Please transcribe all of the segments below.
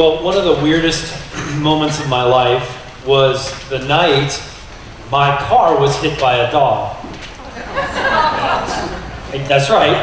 Well, one of the weirdest moments of my life was the night my car was hit by a dog. That's right.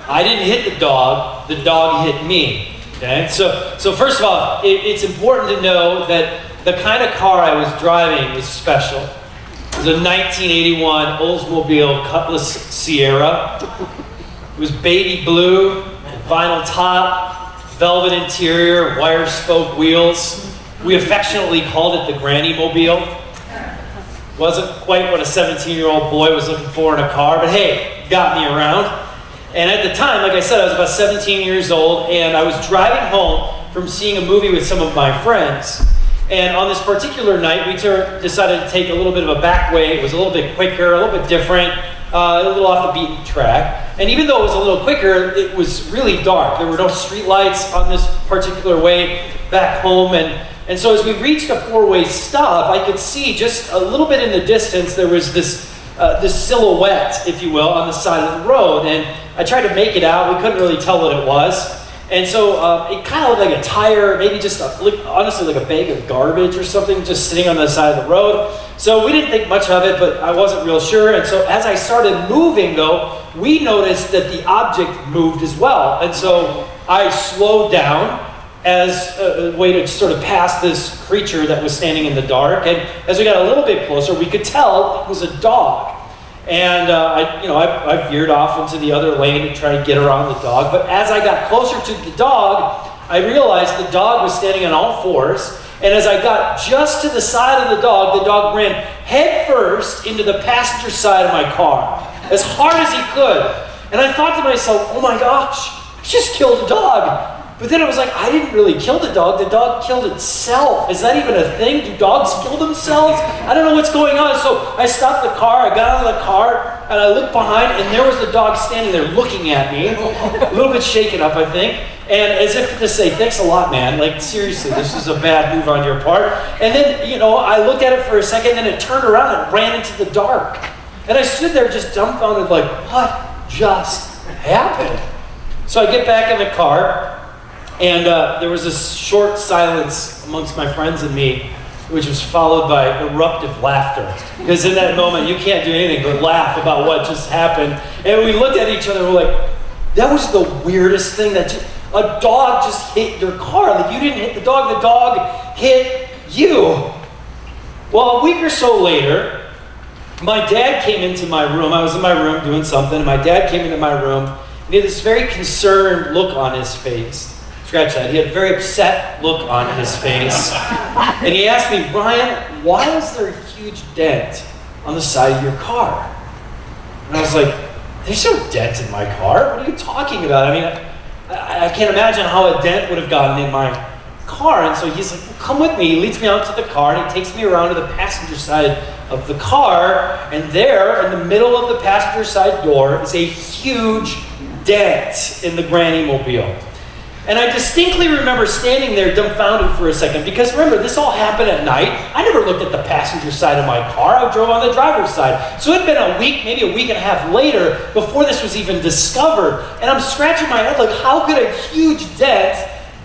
I didn't hit the dog hit me. Okay? So first of all, it's important to know that the kind of car I was driving was special. It was a 1981 Oldsmobile Cutlass Sierra. It was baby blue, vinyl top, velvet interior, wire spoke wheels. We affectionately called it the Granny Mobile. Wasn't quite what a 17-year-old boy was looking for in a car, but hey, got me around. And at the time, like I said, I was about 17 years old, and I was driving home from seeing a movie with some of my friends. And on this particular night, we decided to take a little bit of a back way. It was a little bit quicker, a little bit different, a little off the beaten track. And even though it was a little quicker, it was really dark. There were no street lights on this particular way back home. And so as we reached a four-way stop, I could see just a little bit in the distance, there was this silhouette, if you will, on the side of the road. And I tried to make it out. We couldn't really tell what it was. And so it kind of looked like a tire, maybe just honestly like a bag of garbage or something just sitting on the side of the road. So we didn't think much of it, but I wasn't real sure. And so as I started moving though, we noticed that the object moved as well. And so I slowed down as a way to sort of pass this creature that was standing in the dark. And as we got a little bit closer, we could tell it was a dog. And I veered off into the other lane to try to get around the dog. But as I got closer to the dog, I realized the dog was standing on all fours. And as I got just to the side of the dog ran head first into the passenger side of my car, as hard as he could. And I thought to myself, oh my gosh, I just killed a dog. But then I was like, I didn't really kill the dog killed itself. Is that even a thing? Do dogs kill themselves? I don't know what's going on. So I stopped the car, I got out of the car, and I looked behind, and there was the dog standing there looking at me, a little bit shaken up, I think, and as if to say, thanks a lot, man. Like, seriously, this is a bad move on your part. And then, I looked at it for a second, then it turned around and ran into the dark. And I stood there just dumbfounded, like, what just happened? So I get back in the car, and there was this short silence amongst my friends and me, which was followed by eruptive laughter. Because in that moment, you can't do anything but laugh about what just happened. And we looked at each other and we're like, that was the weirdest thing, a dog just hit your car. Like, you didn't hit the dog hit you. Well, a week or so later, my dad came into my room. I was in my room doing something, and my dad came into my room, and he had this very concerned look on his face. Scratch that. He had a very upset look on his face. And he asked me, Ryan, why is there a huge dent on the side of your car? And I was like, there's no dent in my car. What are you talking about? I mean, I can't imagine how a dent would have gotten in my car. And so he's like, well, come with me. He leads me out to the car, and he takes me around to the passenger side of the car. And there, in the middle of the passenger side door, is a huge dent in the Granny Mobile. And I distinctly remember standing there dumbfounded for a second, because remember, this all happened at night. I never looked at the passenger side of my car. I drove on the driver's side. So it had been a week, maybe a week and a half later, before this was even discovered. And I'm scratching my head like, how could a huge dent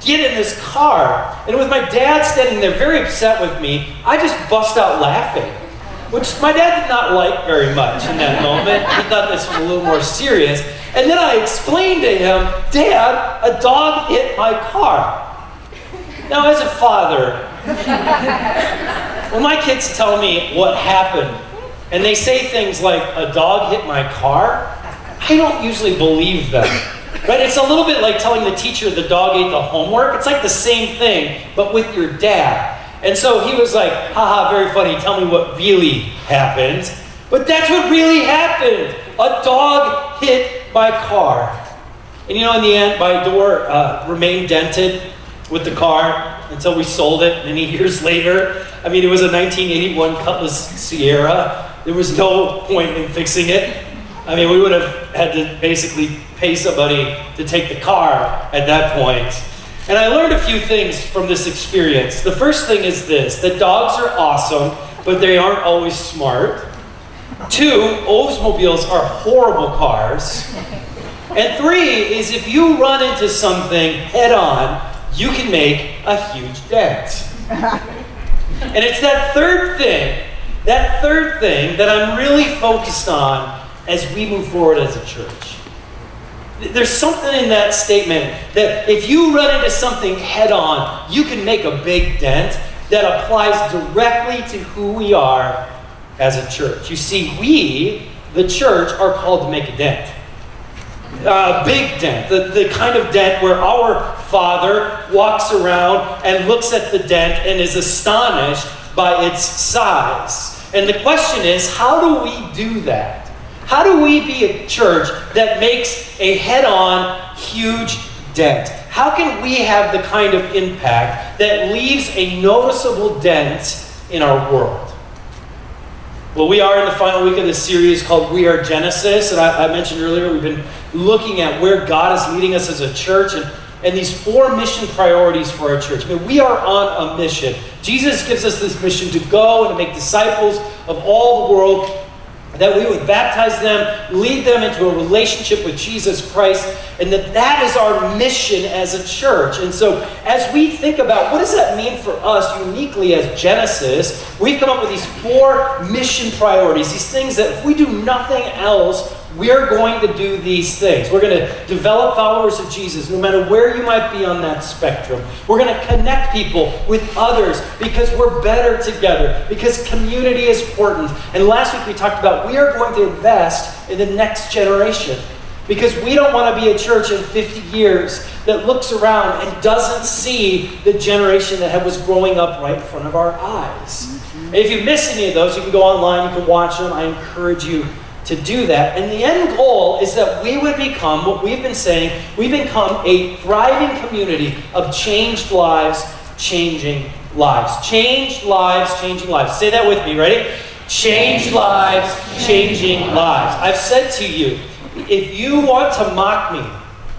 get in this car? And with my dad standing there very upset with me, I just bust out laughing, which my dad did not like very much in that moment. He thought this was a little more serious. And then I explained to him, Dad, a dog hit my car. Now, as a father, when my kids tell me what happened, and they say things like, a dog hit my car, I don't usually believe them. Right? It's a little bit like telling the teacher the dog ate the homework. It's like the same thing, but with your dad. And so he was like, haha, very funny, tell me what really happened. But that's what really happened. A dog hit my car. And in the end, my door remained dented with the car until we sold it many years later. I mean, it was a 1981 Cutlass Sierra. There was no point in fixing it. I mean, we would have had to basically pay somebody to take the car at that point. And I learned a few things from this experience. The first thing is this, that dogs are awesome, but they aren't always smart. 2, Oldsmobiles are horrible cars. And 3 is if you run into something head on, you can make a huge dent. And it's that third thing that I'm really focused on as we move forward as a church. There's something in that statement that if you run into something head on, you can make a big dent that applies directly to who we are as a church. You see, we, the church, are called to make a dent. A big dent, the kind of dent where our Father walks around and looks at the dent and is astonished by its size. And the question is, how do we do that? How do we be a church that makes a head-on, huge dent? How can we have the kind of impact that leaves a noticeable dent in our world? Well, we are in the final week of this series called We Are Genesis, and I mentioned earlier we've been looking at where God is leading us as a church and these 4 mission priorities for our church. I mean, we are on a mission. Jesus gives us this mission to go and to make disciples of all the world, that we would baptize them, lead them into a relationship with Jesus Christ, and that is our mission as a church. And so as we think about what does that mean for us uniquely as Genesis, we've come up with these 4 mission priorities, these things that if we do nothing else, we're going to do these things. We're going to develop followers of Jesus, no matter where you might be on that spectrum. We're going to connect people with others because we're better together, because community is important. And last week we talked about we are going to invest in the next generation, because we don't want to be a church in 50 years that looks around and doesn't see the generation that was growing up right in front of our eyes. And if you miss any of those, you can go online, you can watch them. I encourage you to do that. And the end goal is that we would become what we've been saying, we become a thriving community of changed lives, changing lives. Changed lives, changing lives. Say that with me, ready? Changed lives, changing lives. I've said to you, if you want to mock me,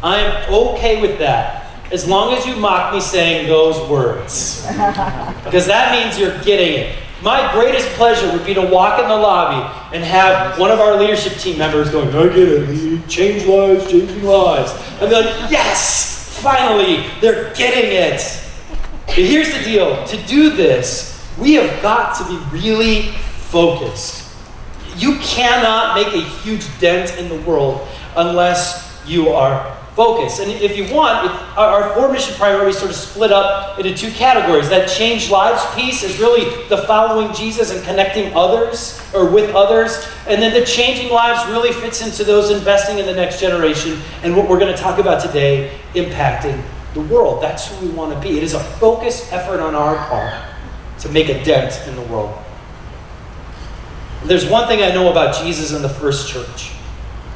I'm okay with that, as long as you mock me saying those words. Because that means you're getting it. My greatest pleasure would be to walk in the lobby and have one of our leadership team members going, I get it, change lives, changing lives. I'd be like, yes, finally, they're getting it. But here's the deal. To do this, we have got to be really focused. You cannot make a huge dent in the world unless you are focused. And if you want, our 4 mission priorities sort of split up into 2 categories. That changed lives piece is really the following Jesus and connecting others or with others. And then the changing lives really fits into those investing in the next generation and what we're going to talk about today, impacting the world. That's who we want to be. It is a focused effort on our part to make a dent in the world. There's one thing I know about Jesus and the first church.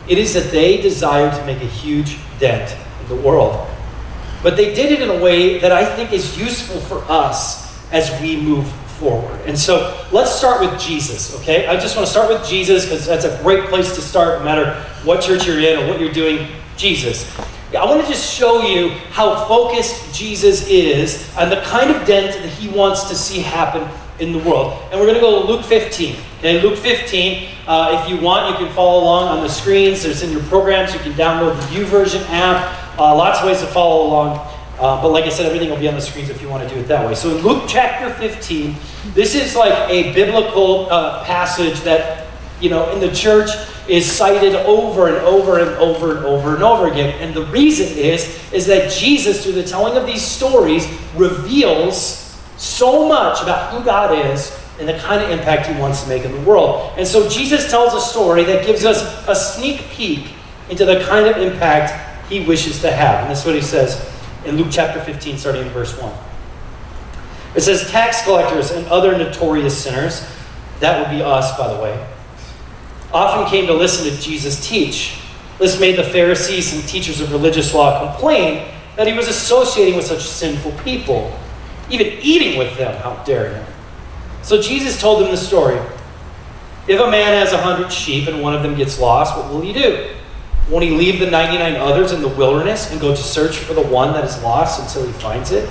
It is that they desired to make a huge dent in the world. But they did it in a way that I think is useful for us as we move forward. And so let's start with Jesus, okay? I just want to start with Jesus because that's a great place to start no matter what church you're in or what you're doing. Jesus. I want to just show you how focused Jesus is on the kind of dent that he wants to see happen in the world. And we're going to go to Luke 15. Okay, Luke 15. If you want, you can follow along on the screens. There's in your programs. You can download the YouVersion app. Lots of ways to follow along. But like I said, everything will be on the screens if you want to do it that way. So in Luke chapter 15, this is like a biblical passage that, in the church is cited over and over and over and over and over again. And the reason is that Jesus, through the telling of these stories, reveals so much about who God is and the kind of impact he wants to make in the world. And so Jesus tells a story that gives us a sneak peek into the kind of impact he wishes to have. And that's what he says in Luke chapter 15, starting in verse 1. It says, tax collectors and other notorious sinners, that would be us, by the way, often came to listen to Jesus teach. This made the Pharisees and teachers of religious law complain that he was associating with such sinful people, even eating with them. How dare him? So Jesus told them the story. If a man has 100 sheep and one of them gets lost, what will he do? Won't he leave the 99 others in the wilderness and go to search for the one that is lost until he finds it?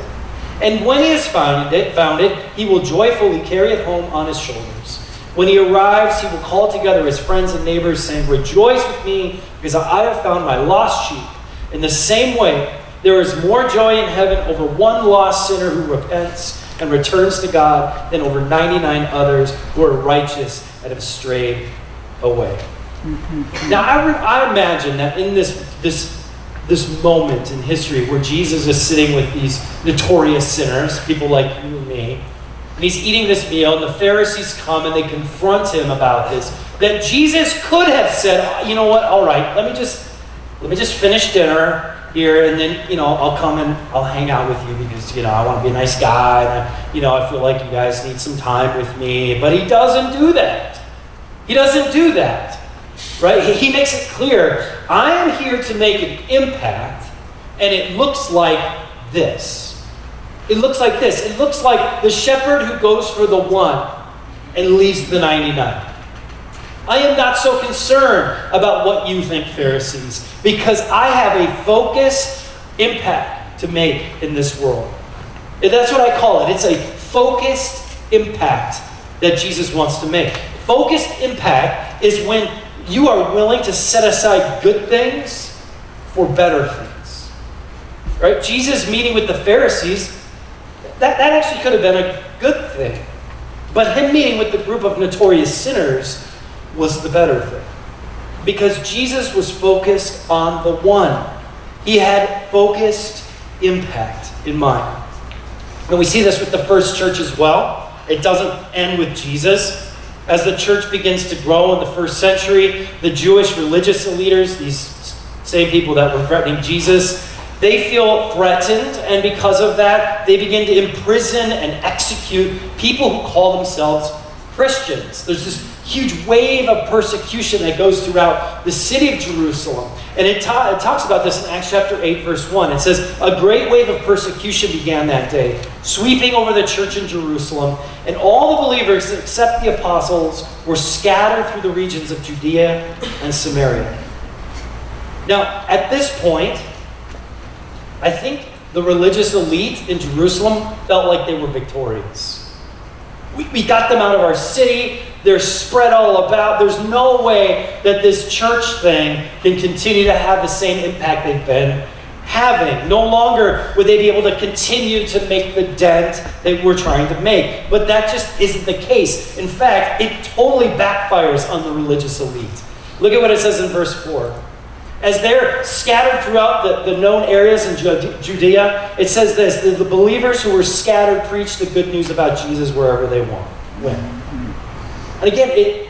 And when he has found it, he will joyfully carry it home on his shoulders. When he arrives, he will call together his friends and neighbors, saying, rejoice with me, because I have found my lost sheep. In the same way, There is more joy in heaven over one lost sinner who repents and returns to God than over 99 others who are righteous and have strayed away. Now, I imagine that in this moment in history where Jesus is sitting with these notorious sinners, people like you and me, and he's eating this meal, and the Pharisees come and they confront him about this, that Jesus could have said, you know what, all right, let me just finish dinner here, and then, I'll come and I'll hang out with you because, I want to be a nice guy, and I feel like you guys need some time with me. But he doesn't do that. He doesn't do that, right? He makes it clear, I am here to make an impact, and it looks like this. It looks like this. It looks like the shepherd who goes for the one and leaves the 99. I am not so concerned about what you think, Pharisees, because I have a focused impact to make in this world. And that's what I call it. It's a focused impact that Jesus wants to make. Focused impact is when you are willing to set aside good things for better things. Right? Jesus meeting with the Pharisees, that actually could have been a good thing. But him meeting with the group of notorious sinners was the better thing. Because Jesus was focused on the one. He had focused impact in mind. And we see this with the first church as well. It doesn't end with Jesus. As the church begins to grow in the first century, the Jewish religious leaders, these same people that were threatening Jesus, they feel threatened, and because of that, they begin to imprison and execute people who call themselves Christians. There's this huge wave of persecution that goes throughout the city of Jerusalem. And it talks about this in Acts chapter 8, verse 1. It says, a great wave of persecution began that day, sweeping over the church in Jerusalem, and all the believers, except the apostles, were scattered through the regions of Judea and Samaria. Now, at this point, I think the religious elite in Jerusalem felt like they were victorious. We got them out of our city. They're spread all about. There's no way that this church thing can continue to have the same impact they've been having. No longer would they be able to continue to make the dent that we're trying to make. But that just isn't the case. In fact, it totally backfires on the religious elite. Look at what it says in verse 4. As they're scattered throughout the known areas in Judea, it says this, the believers who were scattered preached the good news about Jesus wherever they went. And again,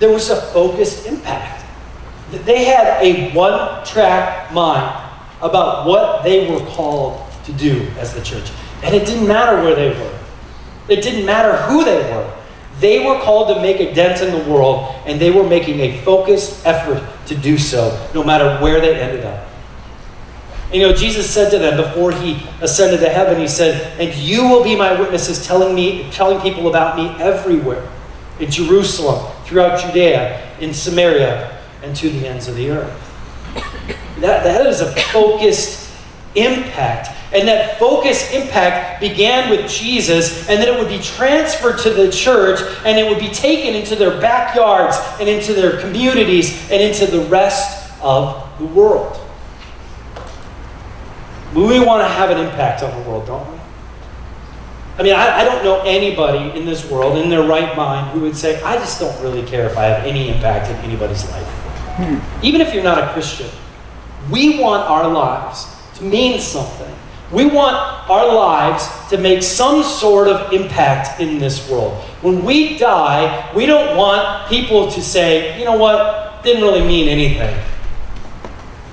there was a focused impact. They had a one-track mind about what they were called to do as the church. And it didn't matter where they were. It didn't matter who they were. They were called to make a dent in the world, and they were making a focused effort to do so, no matter where they ended up. And Jesus said to them before he ascended to heaven, he said, and you will be my witnesses telling people about me everywhere, in Jerusalem, throughout Judea, in Samaria, and to the ends of the earth. That is a focused impact. And that focused impact began with Jesus, and then it would be transferred to the church, and it would be taken into their backyards, and into their communities, and into the rest of the world. We want to have an impact on the world, don't we? I mean, I don't know anybody in this world, in their right mind, who would say, I just don't really care if I have any impact in anybody's life. Even if you're not a Christian, we want our lives to mean something. We want our lives to make some sort of impact in this world. When we die, we don't want people to say, you know what, didn't really mean anything.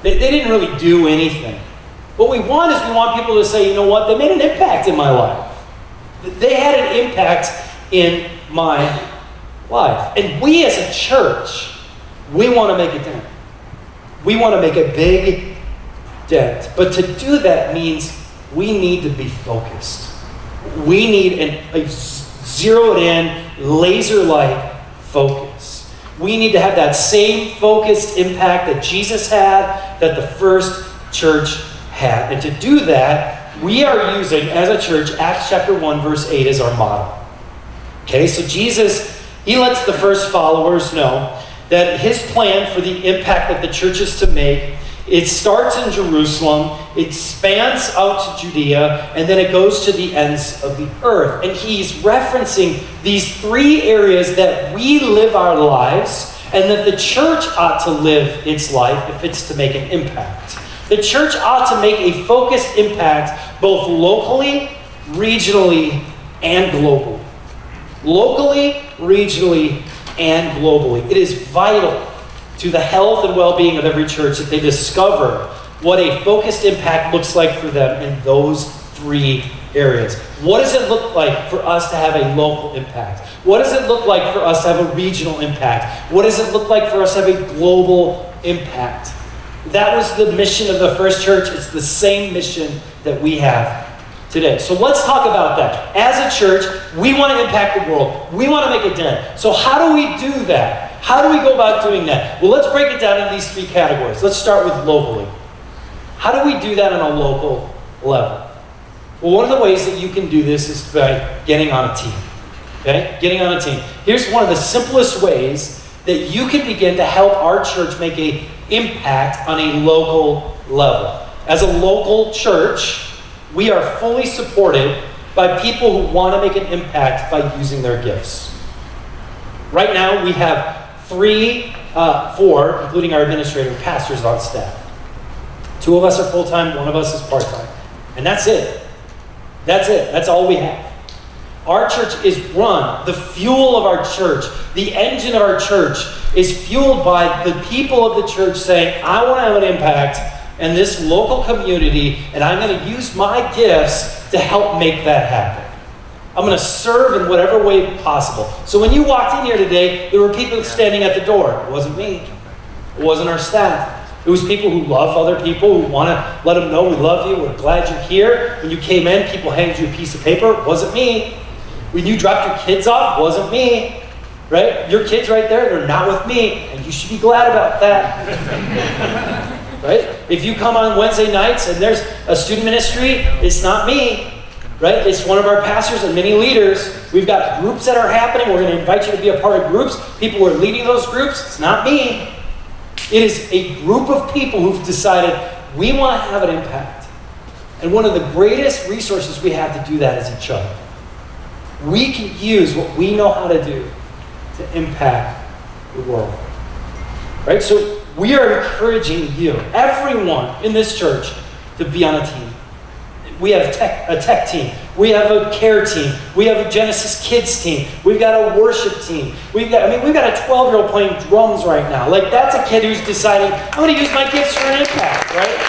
They didn't really do anything. What we want is we want people to say, you know what, they made an impact in my life. They had an impact in my life. And we as a church, we want to make a dent. We want to make a big dent. But to do that means we need to be focused. We need a zeroed in, laser-like focus. We need to have that same focused impact that Jesus had, that the first church had. And to do that, we are using, as a church, Acts chapter 1, verse 8 as our model. Okay, so Jesus, he lets the first followers know that his plan for the impact that the church is to make It starts in Jerusalem, it spans out to Judea, and then it goes to the ends of the earth. And he's referencing these three areas that we live our lives, and that the church ought to live its life if it's to make an impact. The church ought to make a focused impact both locally, regionally, and globally. Locally, regionally, and globally. It is vital to the health and well-being of every church that they discover what a focused impact looks like for them in those three areas. What does it look like for us to have a local impact? What does it look like for us to have a regional impact? What does it look like for us to have a global impact? That was the mission of the first church. It's the same mission that we have today. So let's talk about that. As a church, we want to impact the world. We want to make a dent. So how do we do that? How do we go about doing that? Well, let's break it down into these three categories. Let's start with locally. How do we do that on a local level? Well, one of the ways that you can do this is by getting on a team. Okay? Getting on a team. Here's one of the simplest ways that you can begin to help our church make an impact on a local level. As a local church, we are fully supported by people who want to make an impact by using their gifts. Right now, we have four, including our administrator, pastors on staff. 2 of us are full-time, 1 of us is part-time. And that's it. That's it. That's all we have. Our church is run, the fuel of our church, the engine of our church is fueled by the people of the church saying, I want to have an impact in this local community, and I'm going to use my gifts to help make that happen. I'm going to serve in whatever way possible. So when you walked in here today, there were people standing at the door. It wasn't me. It wasn't our staff. It was people who love other people, who want to let them know we love you, we're glad you're here. When you came in, people handed you a piece of paper. It wasn't me. When you dropped your kids off, it wasn't me. Right? Your kids right there, they're not with me, and you should be glad about that. Right? If you come on Wednesday nights and there's a student ministry, it's not me. Right? It's one of our pastors and many leaders. We've got groups that are happening. We're going to invite you to be a part of groups. People who are leading those groups, it's not me. It is a group of people who've decided we want to have an impact. And one of the greatest resources we have to do that is each other. We can use what we know how to do to impact the world. Right? So we are encouraging you, everyone in this church, to be on a team. We have a tech team. We have a care team. We have a Genesis Kids team. We've got a worship team. We've got a 12-year-old playing drums right now. Like, that's a kid who's deciding, I'm going to use my gifts for an impact, right?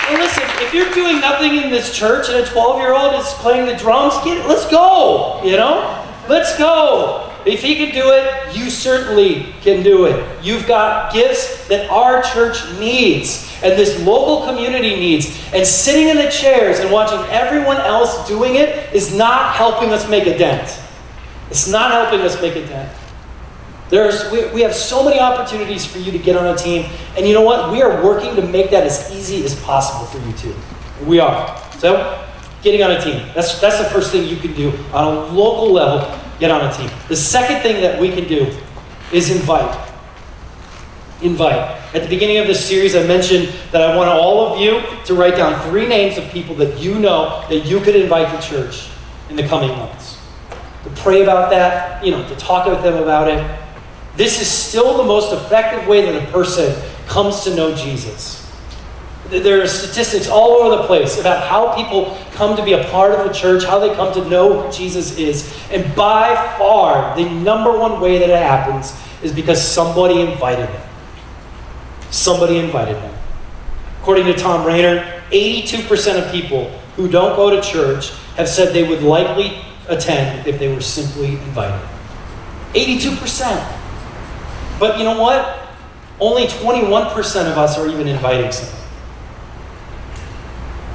And listen, if you're doing nothing in this church and a 12-year-old is playing the drums, let's go, Let's go. If he can do it, you certainly can do it. You've got gifts that our church needs and this local community needs. And sitting in the chairs and watching everyone else doing it is not helping us make a dent. It's not helping us make a dent. We have so many opportunities for you to get on a team. And you know what? We are working to make that as easy as possible for you too. We are. So, getting on a team. That's the first thing you can do on a local level. Get on a team. The second thing that we can do is invite. Invite. At the beginning of this series, I mentioned that I want all of you to write down 3 names of people that you know that you could invite to church in the coming months. To pray about that, to talk with them about it. This is still the most effective way that a person comes to know Jesus. There are statistics all over the place about how people come to be a part of the church, how they come to know who Jesus is. And by far, the number one way that it happens is because somebody invited them. Somebody invited them. According to Tom Rainer, 82% of people who don't go to church have said they would likely attend if they were simply invited. 82%. But you know what? Only 21% of us are even inviting someone.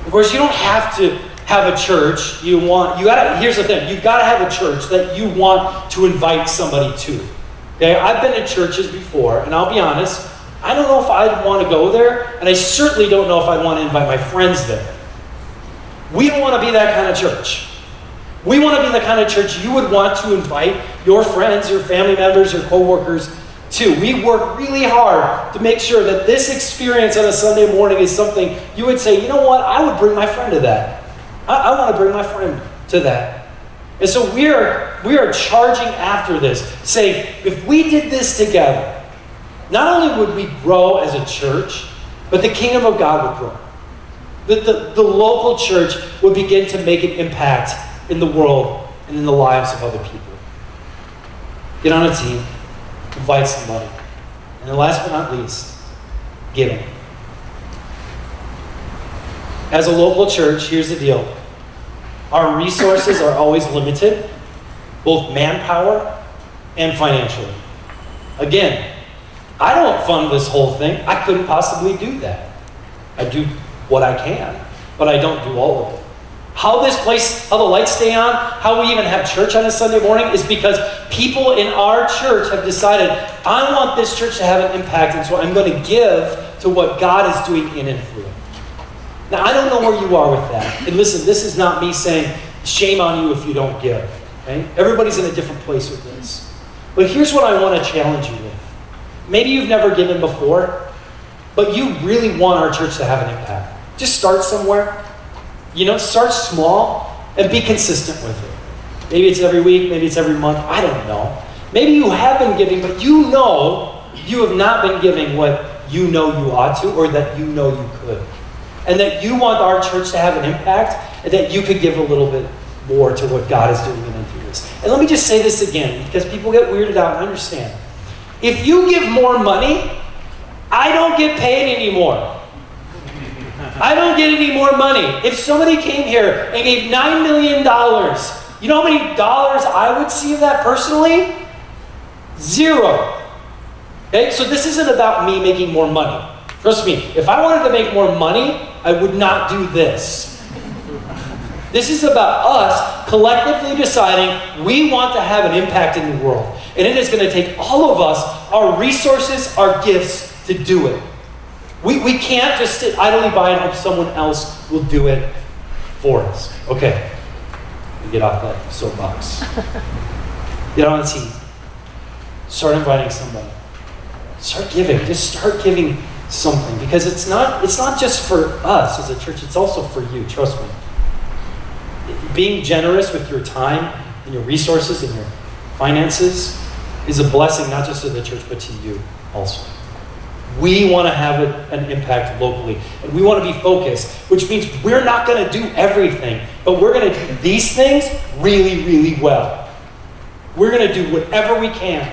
Of course, you don't have to have a church. Here's the thing. You've got to have a church that you want to invite somebody to. Okay? I've been to churches before, and I'll be honest, I don't know if I'd want to go there, and I certainly don't know if I'd want to invite my friends there. We don't want to be that kind of church. We want to be the kind of church you would want to invite your friends, your family members, your coworkers too. We work really hard to make sure that this experience on a Sunday morning is something you would say, you know what, I would bring my friend to that. I want to bring my friend to that. And so we are charging after this, saying, if we did this together, not only would we grow as a church, but the kingdom of God would grow. The local church would begin to make an impact in the world and in the lives of other people. Get on a team, invite somebody. And then last but not least, giving. As a local church, here's the deal. Our resources are always limited, both manpower and financially. Again, I don't fund this whole thing. I couldn't possibly do that. I do what I can, but I don't do all of it. How the lights stay on, how we even have church on a Sunday morning is because people in our church have decided, I want this church to have an impact, and so I'm going to give to what God is doing in and through it. Now, I don't know where you are with that. And listen, this is not me saying, shame on you if you don't give. Okay? Everybody's in a different place with this. But here's what I want to challenge you with. Maybe you've never given before, but you really want our church to have an impact. Just start somewhere. Start small and be consistent with it. Maybe it's every week, maybe it's every month, I don't know. Maybe you have been giving, but you have not been giving what you know you ought to or that you know you could. And that you want our church to have an impact and that you could give a little bit more to what God is doing in and through this. And let me just say this again, because people get weirded out and understand. If you give more money, I don't get paid anymore. I don't get any more money. If somebody came here and gave $9 million, you know how many dollars I would see of that personally? 0. Okay, so this isn't about me making more money. Trust me, if I wanted to make more money, I would not do this. This is about us collectively deciding we want to have an impact in the world. And it is going to take all of us, our resources, our gifts, to do it. We can't just sit idly by and hope someone else will do it for us. Okay, we get off that soapbox. Get on the team. Start inviting somebody. Start giving. Just start giving something, because it's not just for us as a church. It's also for you. Trust me. Being generous with your time and your resources and your finances is a blessing not just to the church but to you also. We want to have an impact locally. And we want to be focused, which means we're not going to do everything, but we're going to do these things really, really well. We're going to do whatever we can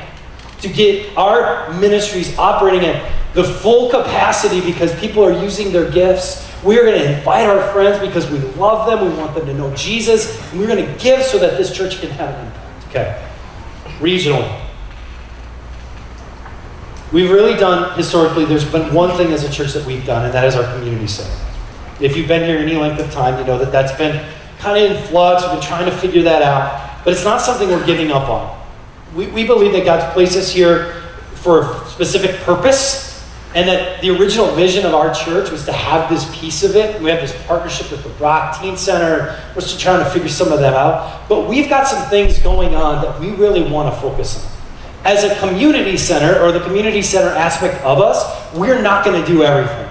to get our ministries operating at the full capacity because people are using their gifts. We're going to invite our friends because we love them. We want them to know Jesus. And we're going to give so that this church can have an impact. Okay. Regionally. We've really done, historically, there's been one thing as a church that we've done, and that is our community center. If you've been here any length of time, you know that that's been kind of in flux. We've been trying to figure that out, but it's not something we're giving up on. We believe that God's placed us here for a specific purpose, and that the original vision of our church was to have this piece of it. We have this partnership with the Brock Teen Center. We're still trying to figure some of that out, but we've got some things going on that we really want to focus on. As a community center, or the community center aspect of us, we're not going to do everything.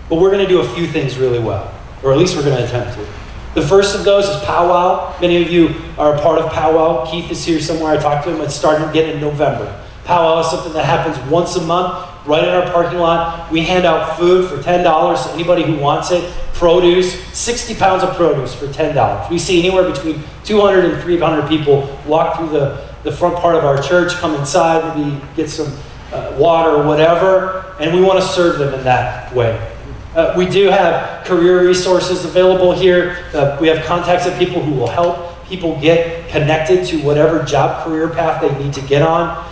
But we're going to do a few things really well. Or at least we're going to attempt to. The first of those is Powwow. Many of you are a part of Powwow. Keith is here somewhere. I talked to him. It's starting again in November. Powwow is something that happens once a month, right in our parking lot. We hand out food for $10 to anybody who wants it. Produce, 60 pounds of produce for $10. We see anywhere between 200 and 300 people walk through the front part of our church, come inside, maybe get some water or whatever, and we want to serve them in that way. We do have career resources available here. We have contacts of people who will help people get connected to whatever job career path they need to get on.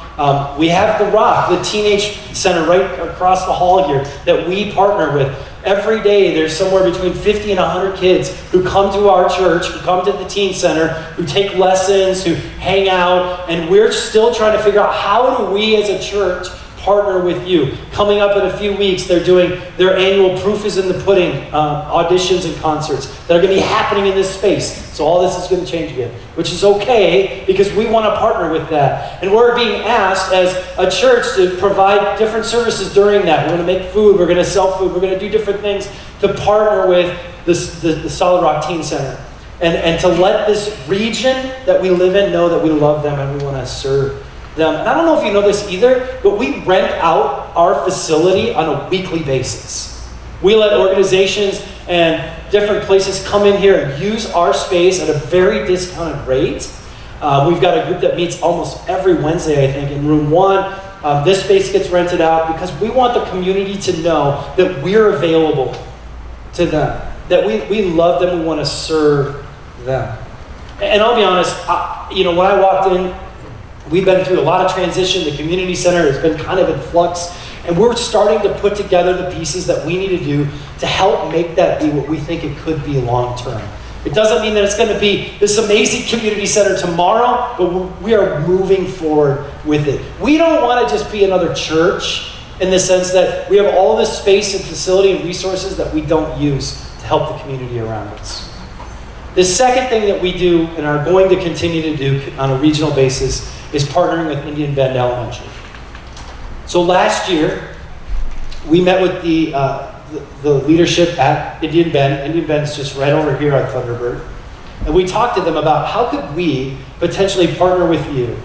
We have The Rock, the teenage center right across the hall here that we partner with. Every day there's somewhere between 50 and 100 kids who come to our church, who come to the teen center, who take lessons, who hang out, and we're still trying to figure out how do we as a church partner with you. Coming up in a few weeks, they're doing their annual Proof is in the Pudding auditions and concerts that are going to be happening in this space. So all this is going to change again, which is okay because we want to partner with that. And we're being asked as a church to provide different services during that. We're going to make food, we're going to sell food, we're going to do different things to partner with the Solid Rock Teen Center. And to let this region that we live in know that we love them and we want to serve them. And I don't know if you know this either, but we rent out our facility on a weekly basis. We let organizations and different places come in here and use our space at a very discounted rate. We've got a group that meets almost every Wednesday, I think, in room 1. This space gets rented out because we want the community to know that we're available to them, that we love them, we want to serve them. And I'll be honest, when I walked in, we've been through a lot of transition. The community center has been kind of in flux, and we're starting to put together the pieces that we need to do to help make that be what we think it could be long term. It doesn't mean that it's going to be this amazing community center tomorrow, but we are moving forward with it. We don't want to just be another church in the sense that we have all this space and facility and resources that we don't use to help the community around us. The second thing that we do and are going to continue to do on a regional basis is partnering with Indian Bend Elementary. So last year, we met with the leadership at Indian Bend. Indian Bend's just right over here on Thunderbird. And we talked to them about how could we potentially partner with you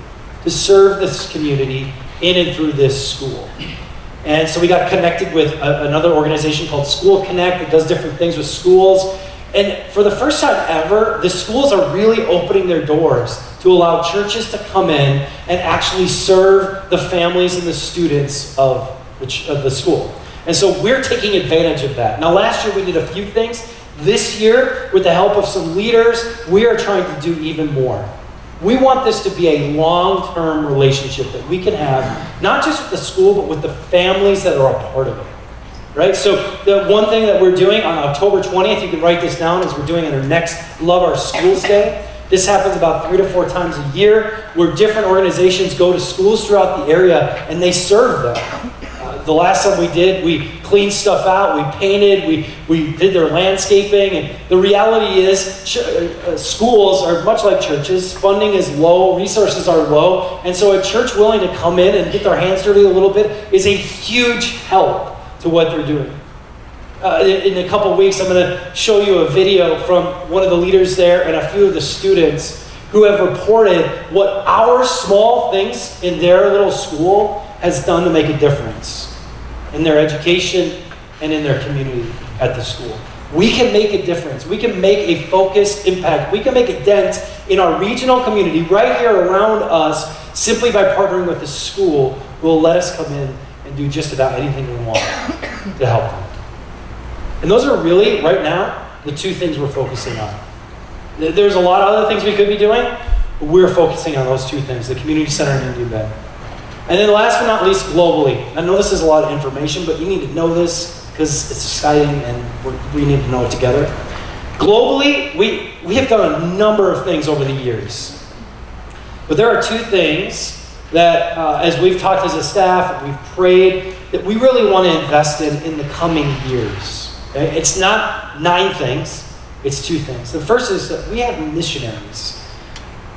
to serve this community in and through this school. And so we got connected with another organization called School Connect that does different things with schools. And for the first time ever, the schools are really opening their doors to allow churches to come in and actually serve the families and the students of the school. And so we're taking advantage of that. Now last year we did a few things. This year, with the help of some leaders, we are trying to do even more. We want this to be a long-term relationship that we can have, not just with the school, but with the families that are a part of it. Right? So the one thing that we're doing on October 20th, you can write this down, is we're doing our next Love Our Schools Day. This happens about 3 to 4 times a year, where different organizations go to schools throughout the area and they serve them. The last time we did, we cleaned stuff out, we painted, we did their landscaping, and the reality is schools are much like churches. Funding is low, resources are low, and so a church willing to come in and get their hands dirty a little bit is a huge help to what they're doing. In a couple weeks, I'm going to show you a video from one of the leaders there and a few of the students who have reported what our small things in their little school has done to make a difference in their education and in their community at the school. We can make a difference. We can make a focused impact. We can make a dent in our regional community right here around us simply by partnering with the school who will let us come in and do just about anything we want to help them. And those are really, right now, the 2 things we're focusing on. There's a lot of other things we could be doing, but we're focusing on those 2 things, the community center and Indian Bend. And then last but not least, globally. I know this is a lot of information, but you need to know this because it's exciting and we need to know it together. Globally, we have done a number of things over the years. But there are 2 things that, as we've talked as a staff, we've prayed, that we really want to invest in the coming years. Okay? It's not 9 things, it's 2 things. The first is that we have missionaries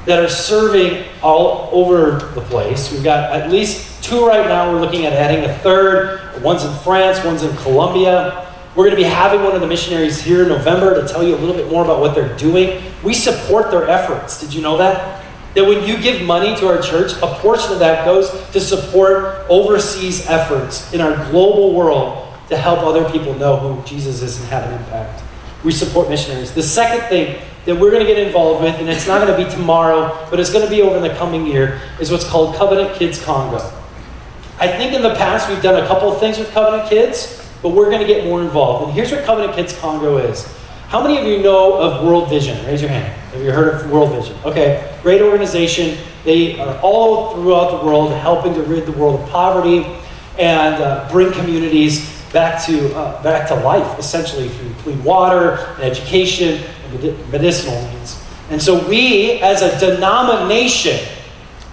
that are serving all over the place. We've got at least 2 right now. We're looking at adding a 3rd. One's in France, one's in Colombia. We're going to be having one of the missionaries here in November to tell you a little bit more about what they're doing. We support their efforts. Did you know that? That when you give money to our church, a portion of that goes to support overseas efforts in our global world to help other people know who Jesus is and have an impact. We support missionaries. The second thing that we're going to get involved with, and it's not going to be tomorrow, but it's going to be over the coming year, is what's called Covenant Kids Congo. I think in the past we've done a couple of things with Covenant Kids, but we're going to get more involved. And here's what Covenant Kids Congo is. How many of you know of World Vision? Raise your hand. Have you heard of World Vision? Okay, great organization. They are all throughout the world helping to rid the world of poverty and bring communities back to life, essentially through clean water and education and medicinal needs. And so we, as a denomination,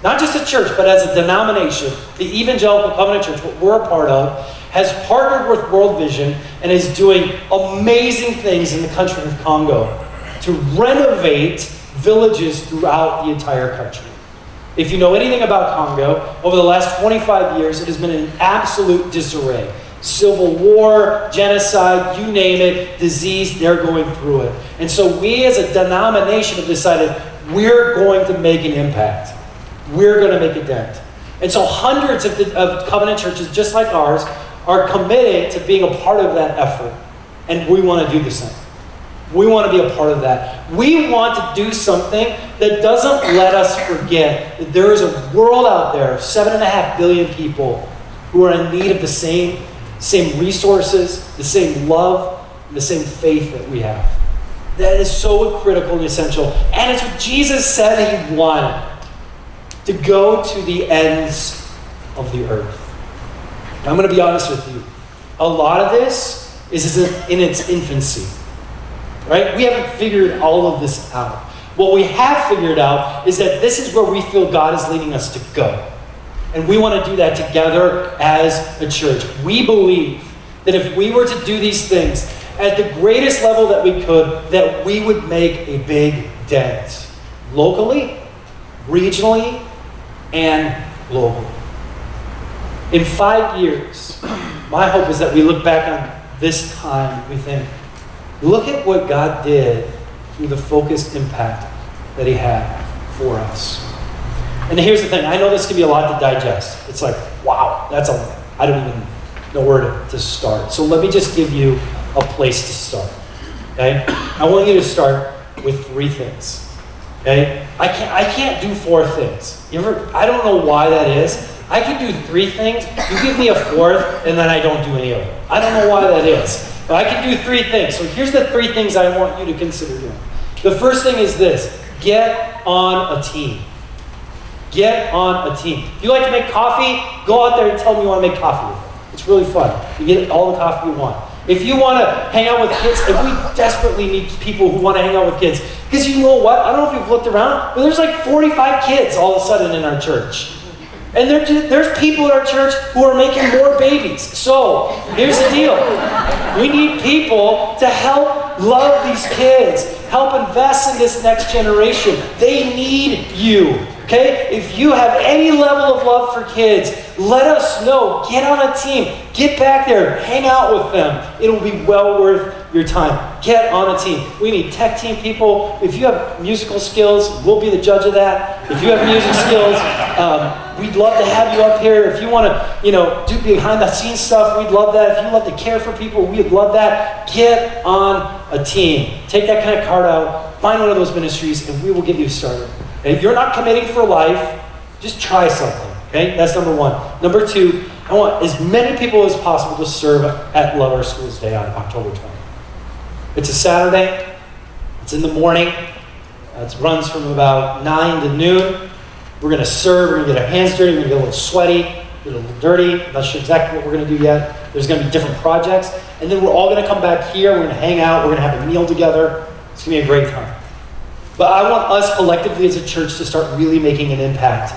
not just a church, but as a denomination, the Evangelical Covenant Church, what we're a part of, has partnered with World Vision and is doing amazing things in the country of Congo to renovate villages throughout the entire country. If you know anything about Congo, over the last 25 years, it has been in absolute disarray. Civil war, genocide, you name it, disease, they're going through it. And so we as a denomination have decided we're going to make an impact. We're going to make a dent. And so hundreds of covenant churches, just like ours, are committed to being a part of that effort. And we want to do the same. We want to be a part of that. We want to do something that doesn't let us forget that there is a world out there of 7.5 billion people who are in need of the same resources, the same love, and the same faith that we have. That is so critical and essential. And it's what Jesus said he wanted. To go to the ends of the earth. Now, I'm going to be honest with you. A lot of this is in its infancy. Right? We haven't figured all of this out. What we have figured out is that this is where we feel God is leading us to go. And we want to do that together as a church. We believe that if we were to do these things at the greatest level that we could, that we would make a big dent. Locally, regionally, and globally. In 5 years, my hope is that we look back on this time and we think, look at what God did through the focused impact that he had for us. And here's the thing. I know this can be a lot to digest. It's like, wow, I don't even know where to start. So let me just give you a place to start. Okay? I want you to start with 3 things. Okay? I can't do 4 things. I don't know why that is. I can do 3 things. You give me a 4th, and then I don't do any of it. I don't know why that is. But I can do 3 things. So here's the 3 things I want you to consider doing. The first thing is this. Get on a team. Get on a team. If you like to make coffee, go out there and tell them you want to make coffee with them. It's really fun. You get all the coffee you want. If you want to hang out with kids, and we desperately need people who want to hang out with kids. Because you know what? I don't know if you've looked around, but there's like 45 kids all of a sudden in our church. And there's people in our church who are making more babies. So, here's the deal. We need people to help love these kids, help invest in this next generation. They need you. Okay? If you have any level of love for kids, let us know. Get on a team. Get back there. Hang out with them. It'll be well worth your time. Get on a team. We need tech team people. If you have musical skills, we'll be the judge of that. If you have music skills, we'd love to have you up here. If you want to, do behind the scenes stuff, we'd love that. If you love to care for people, we'd love that. Get on a team. Take that kind of card out. Find one of those ministries, and we will get you started. If you're not committing for life, just try something. Okay? That's number 1. Number 2, I want as many people as possible to serve at Love Our Schools Day on October 20th. It's a Saturday. It's in the morning. It runs from about 9 to noon. We're going to serve. We're going to get our hands dirty. We're going to get a little sweaty, get a little dirty. I'm not sure exactly what we're going to do yet. There's going to be different projects. And then we're all going to come back here. We're going to hang out. We're going to have a meal together. It's going to be a great time. But I want us collectively as a church to start really making an impact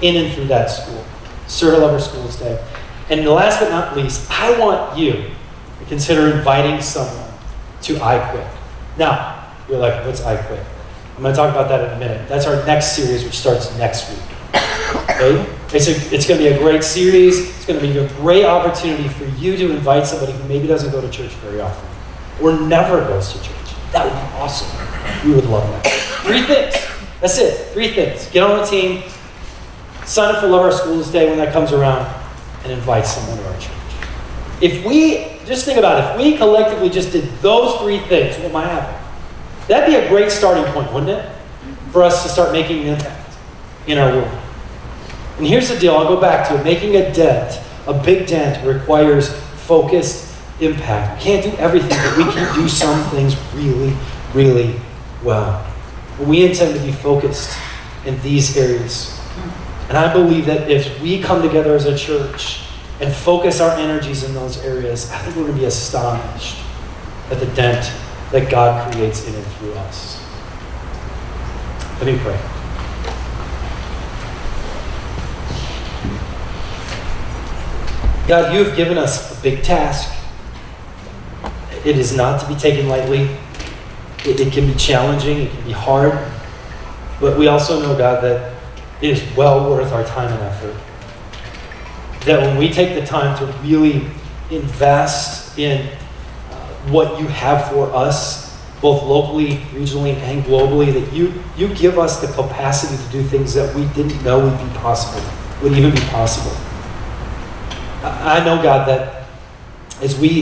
in and through that school. Serve at Love Our Schools Day. And last but not least, I want you to consider inviting someone to iQuit. Now, you're like, what's iQuit? I'm going to talk about that in a minute. That's our next series, which starts next week. Okay? It's going to be a great series. It's going to be a great opportunity for you to invite somebody who maybe doesn't go to church very often or never goes to church. That would be awesome. We would love that. 3 things. That's it. 3 things. Get on a team. Sign up for Love Our Schools Day when that comes around, and invite someone to our church. If we, just think about it, if we collectively just did those 3 things, what might happen? That'd be a great starting point, wouldn't it? For us to start making an impact in our world. And here's the deal, I'll go back to it. Making a dent, a big dent, requires focused impact. We can't do everything, but we can do some things really, really well. But we intend to be focused in these areas. And I believe that if we come together as a church and focus our energies in those areas, I think we're going to be astonished at the dent that God creates in and through us. Let me pray. God, you have given us a big task. It is not to be taken lightly. It can be challenging, it can be hard, but we also know, God, that it is well worth our time and effort. That when we take the time to really invest in what you have for us, both locally, regionally, and globally, that you give us the capacity to do things that we didn't know would even be possible. I know, God, that as we